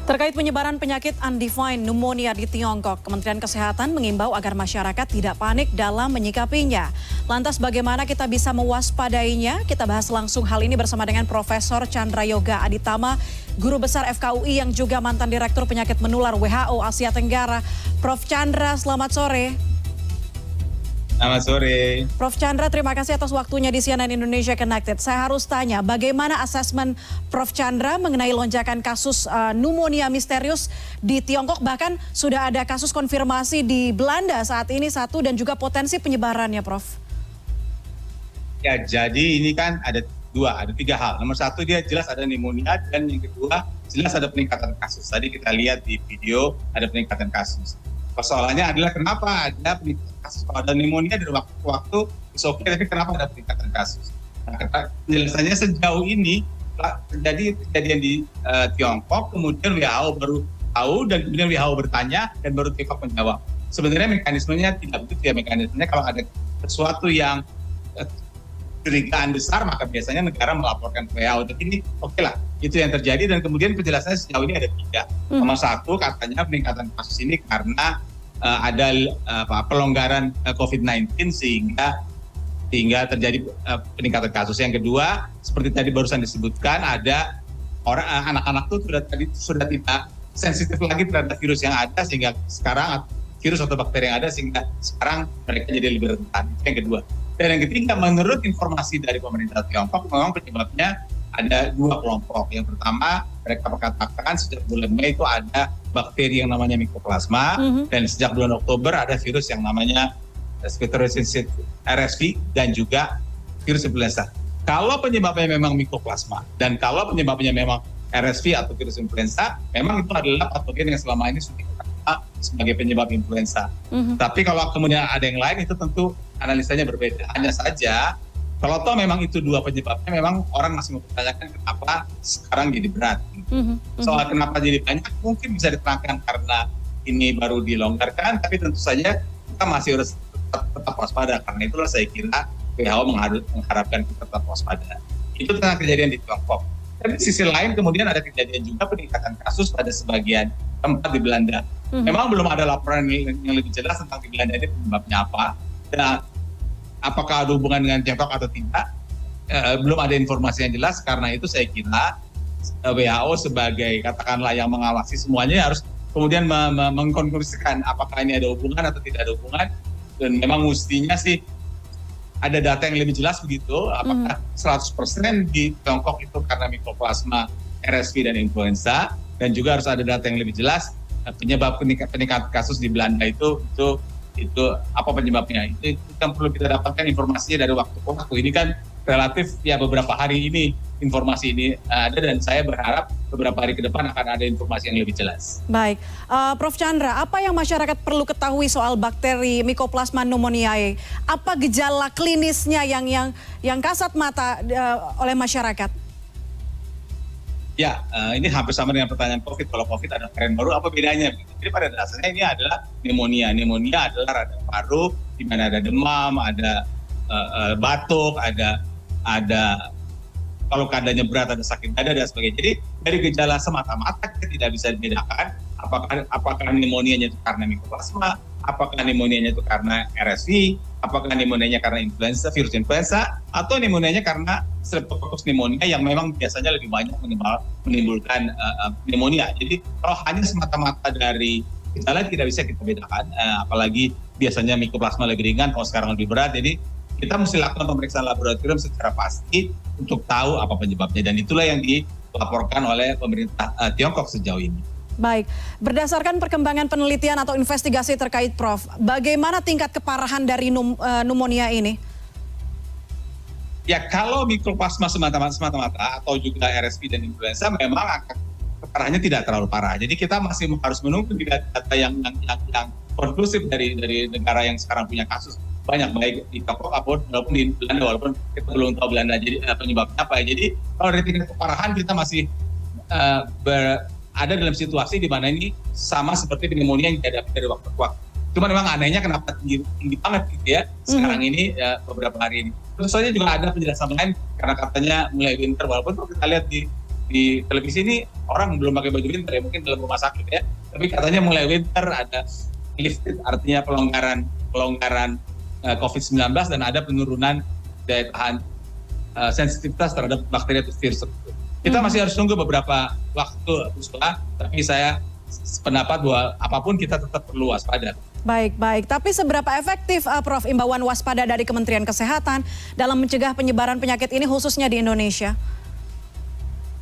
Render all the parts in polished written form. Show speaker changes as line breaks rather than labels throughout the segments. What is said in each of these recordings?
Terkait penyebaran penyakit undefined pneumonia di Tiongkok, Kementerian Kesehatan mengimbau agar masyarakat tidak panik dalam menyikapinya. Lantas bagaimana kita bisa mewaspadainya? Kita bahas langsung hal ini bersama dengan Profesor Chandra Yoga Aditama, Guru Besar FKUI yang juga mantan Direktur Penyakit Menular WHO Asia Tenggara. Prof. Chandra, selamat sore.
Selamat sore.
Prof. Chandra, terima kasih atas waktunya di CNN Indonesia Connected. Saya harus tanya, bagaimana asesmen Prof. Chandra mengenai lonjakan kasus pneumonia misterius di Tiongkok, bahkan sudah ada kasus konfirmasi di Belanda saat ini satu dan juga potensi penyebarannya, Prof.
Ya, jadi ini kan ada tiga hal. Nomor satu, dia jelas ada pneumonia, dan yang kedua jelas ada peningkatan kasus. Tadi kita lihat di video ada peningkatan kasus. Persoalannya adalah kenapa ada peningkatan kasus. Kalau ada pneumonia dari waktu ke waktu, oke, tapi kenapa ada peningkatan kasus? Nah, penjelasannya sejauh ini terjadi kejadian di Tiongkok, kemudian WHO baru tahu, dan kemudian WHO bertanya, dan baru Tiongkok menjawab. Sebenarnya mekanismenya tidak begitu ya. Mekanismenya kalau ada sesuatu yang curigaan besar, maka biasanya negara melaporkan ke WHO. Jadi ini oke lah, itu yang terjadi, dan kemudian penjelasannya sejauh ini ada tiga. Nomor satu, katanya peningkatan kasus ini karena ada pelonggaran COVID-19 sehingga terjadi peningkatan kasus. Yang kedua, seperti tadi barusan disebutkan, ada anak-anak tuh sudah tidak sensitif lagi terhadap virus yang ada, sehingga sekarang virus atau bakteri yang ada, sehingga sekarang mereka jadi lebih rentan. Itu yang kedua. Dan yang ketiga, menurut informasi dari pemerintah Tiongkok, memang penyebabnya ada dua kelompok. Yang pertama, mereka katakan sejak bulan Mei itu ada bakteri yang namanya Mycoplasma, dan sejak bulan Oktober ada virus yang namanya Respiratory RSV, dan juga virus influenza. Kalau penyebabnya memang Mycoplasma, dan kalau penyebabnya memang RSV atau virus influenza, memang itu adalah patogen yang selama ini sudah diketahui sebagai penyebab influenza. Tapi kalau kemudian ada yang lain, itu tentu analisanya berbeda. Hanya saja, kalau toh memang itu dua penyebabnya, memang orang masih mempertanyakan kenapa sekarang jadi berat. Soal kenapa jadi banyak, mungkin bisa diterangkan karena ini baru dilonggarkan, tapi tentu saja kita masih harus tetap waspada. Karena itulah saya kira WHO mengharapkan kita tetap waspada. Itu tentang kejadian di Tiongkok. Tapi di sisi lain kemudian ada kejadian juga peningkatan kasus pada sebagian tempat di Belanda. Memang belum ada laporan yang lebih jelas tentang di Belanda ini penyebabnya apa. Dan apakah ada hubungan dengan Tiongkok atau tidak, belum ada informasi yang jelas. Karena itu saya kira WHO sebagai katakanlah yang mengawasi semuanya harus kemudian mengkonklusikan apakah ini ada hubungan atau tidak ada hubungan. Dan memang mestinya sih ada data yang lebih jelas begitu, apakah 100% di Tiongkok itu karena Mycoplasma, RSV, dan influenza, dan juga harus ada data yang lebih jelas penyebab peningkatan kasus di Belanda itu apa penyebabnya. Itu kan perlu kita dapatkan informasinya dari waktu ke waktu. Ini kan relatif ya beberapa hari ini informasi ini ada, dan saya berharap beberapa hari ke depan akan ada informasi yang lebih jelas.
Baik, Prof. Chandra, apa yang masyarakat perlu ketahui soal bakteri Mycoplasma pneumoniae? Apa gejala klinisnya yang kasat mata oleh masyarakat?
Ya, ini hampir sama dengan pertanyaan COVID. Kalau COVID ada varian baru, apa bedanya? Jadi pada dasarnya ini adalah pneumonia. Pneumonia adalah radang paru, di mana ada demam, ada batuk, ada kalau keadaannya berat ada sakit dada dan sebagainya. Jadi dari gejala semata-mata kita tidak bisa dibedakan apakah pneumonianya itu karena Mycoplasma, apakah pneumonianya itu karena RSV, apakah pneumonianya karena influenza, virus influenza, atau pneumonianya karena Streptococcus pneumonia yang memang biasanya lebih banyak menimbulkan pneumonia. Jadi kalau hanya semata-mata dari gejala tidak bisa kita bedakan, apalagi biasanya Mycoplasma lebih ringan, kalau sekarang lebih berat. Jadi kita mesti lakukan pemeriksaan laboratorium secara pasti untuk tahu apa penyebabnya, dan itulah yang dilaporkan oleh pemerintah Tiongkok sejauh ini.
Baik, berdasarkan perkembangan penelitian atau investigasi terkait Prof, bagaimana tingkat keparahan dari pneumonia ini?
Ya, kalau Mycoplasma semata-mata atau juga RSV dan influenza, memang angka keparahannya tidak terlalu parah. Jadi kita masih harus menunggu data yang konklusif dari negara yang sekarang punya kasus banyak, baik di Tiongkok walaupun di Belanda, walaupun kita belum tahu Belanda jadi penyebabnya apa ya. Jadi kalau dari tingkat keparahan kita masih ada dalam situasi di mana ini sama seperti pneumonia yang dihadapi dari waktu ke waktu. Cuma memang anehnya kenapa tinggi banget gitu ya sekarang ini beberapa hari ini. Tentu saja juga ada penjelasan lain karena katanya mulai winter, walaupun kalau kita lihat di di televisi ini orang belum pakai baju winter ya, mungkin dalam rumah sakit ya. Tapi katanya mulai winter ada lifted, artinya pelonggaran COVID-19 dan ada penurunan daya tahan sensitivitas terhadap bakteri atau virus tersebut. Kita masih harus tunggu beberapa waktu, Puspa, tapi saya pendapat bahwa apapun kita tetap perlu waspada.
Baik. Tapi seberapa efektif, Prof, imbauan waspada dari Kementerian Kesehatan dalam mencegah penyebaran penyakit ini khususnya di Indonesia?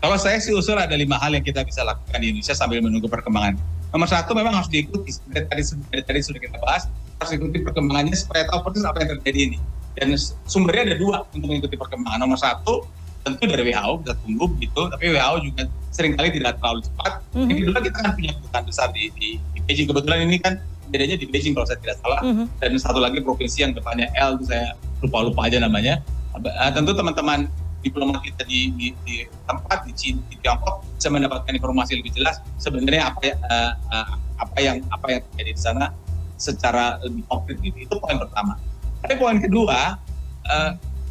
Kalau saya sih usul ada 5 hal yang kita bisa lakukan di Indonesia sambil menunggu perkembangan. Nomor 1 memang harus diikuti, tadi sudah kita bahas, harus ikuti perkembangannya supaya tahu persis apa yang terjadi ini. Dan sumbernya ada 2 untuk mengikuti perkembangan. Nomor 1 tentu dari WHO, kita tunggu begitu, tapi WHO juga seringkali tidak terlalu cepat. Yang kedua kita kan punya kedutaan besar di Beijing. Kebetulan ini kan bedanya di Beijing kalau saya tidak salah. Dan satu lagi provinsi yang depannya L, itu saya lupa aja namanya. Tentu teman-teman diplomat kita di tempat di Tiongkok bisa mendapatkan informasi lebih jelas sebenarnya apa yang terjadi di sana secara lebih konkret gitu. Itu poin pertama. Tapi poin kedua,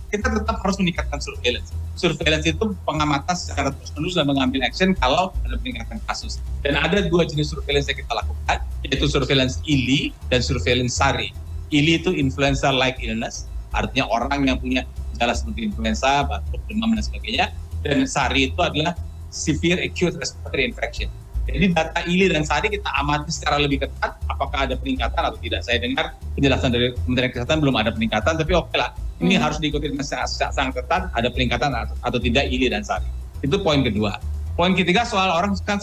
kita tetap harus meningkatkan surveillance. Surveillance itu pengamatan secara terus-menerus dan mengambil action kalau ada peningkatan kasus. Dan ada 2 jenis surveillance yang kita lakukan, yaitu surveillance ILI dan surveillance SARI. ILI itu influenza-like illness, artinya orang yang punya gejala seperti influenza, batuk, demam, dan sebagainya. Dan SARI itu adalah severe acute respiratory infection. Jadi data ILI dan SARI kita amati secara lebih ketat apakah ada peningkatan atau tidak. Saya dengar penjelasan dari Kementerian Kesehatan belum ada peningkatan, tapi oke lah. Ini harus diikuti dengan sangat ketat, ada peningkatan atau tidak ILI dan SARI. Itu poin kedua. Poin ketiga soal orang kan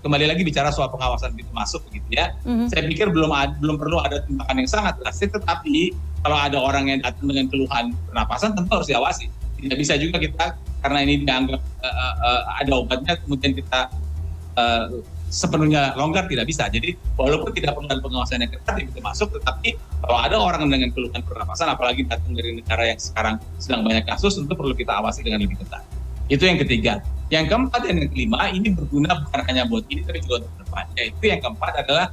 kembali lagi bicara soal pengawasan pintu masuk begitu ya. Saya pikir belum perlu ada tindakan yang sangat drastis, tetapi kalau ada orang yang datang dengan keluhan pernapasan tentu harus diawasi. Tidak bisa juga kita karena ini dianggap ada obatnya kemudian kita sepenuhnya longgar, tidak bisa. Jadi walaupun tidak perlu ada pengawasan yang ketat yang bisa masuk, tetapi kalau ada orang dengan keluhan pernapasan apalagi datang dari negara yang sekarang sedang banyak kasus, tentu perlu kita awasi dengan lebih ketat. Itu yang ketiga. Yang keempat dan yang kelima ini berguna bukan hanya buat ini tapi juga untuk depan. Yaitu yang keempat adalah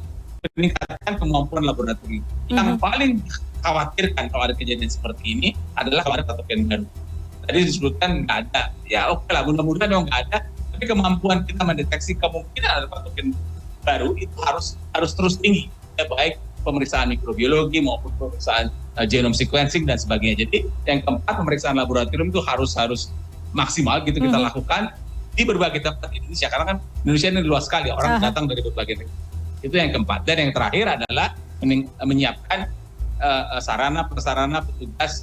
meningkatkan kemampuan laboratorium. Yang paling khawatirkan kalau ada kejadian seperti ini adalah kalau ada patogen baru. Tadi disebutkan nggak ada, ya oke lah, mudah-mudahan memang nggak ada. Tapi kemampuan kita mendeteksi kemungkinan ada patogen baru itu harus terus tinggi, ya, baik pemeriksaan mikrobiologi maupun pemeriksaan genome sequencing dan sebagainya. Jadi yang keempat, pemeriksaan laboratorium itu harus maksimal gitu kita lakukan di berbagai tempat di Indonesia, karena kan Indonesia ini luas sekali, orang datang dari berbagai negara. Itu yang keempat. Dan yang terakhir adalah menyiapkan sarana prasarana petugas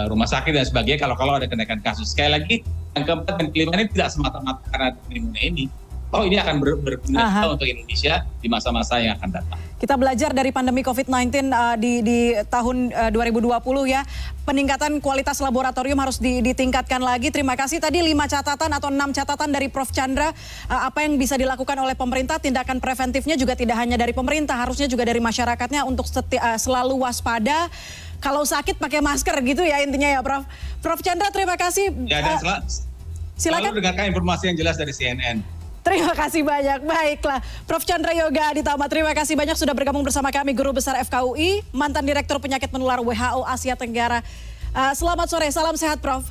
rumah sakit dan sebagainya kalau ada kenaikan kasus. Sekali lagi, yang keempat dan kelima ini tidak semata-mata karena pneumonia ini. Ini akan berguna untuk Indonesia di masa-masa yang akan datang.
Kita belajar dari pandemi COVID-19 di tahun 2020 ya. Peningkatan kualitas laboratorium harus ditingkatkan lagi. Terima kasih tadi 5 catatan atau 6 catatan dari Prof Chandra. Apa yang bisa dilakukan oleh pemerintah, tindakan preventifnya juga tidak hanya dari pemerintah, harusnya juga dari masyarakatnya untuk selalu waspada. Kalau sakit pakai masker gitu ya intinya ya Prof. Prof Chandra terima kasih.
Ya, dan
silakan
dengarkan informasi yang jelas dari CNN.
Terima kasih banyak. Baiklah, Prof Chandra Yoga Aditama, terima kasih banyak sudah bergabung bersama kami, Guru Besar FKUI, mantan Direktur Penyakit Menular WHO Asia Tenggara. Selamat sore, salam sehat Prof.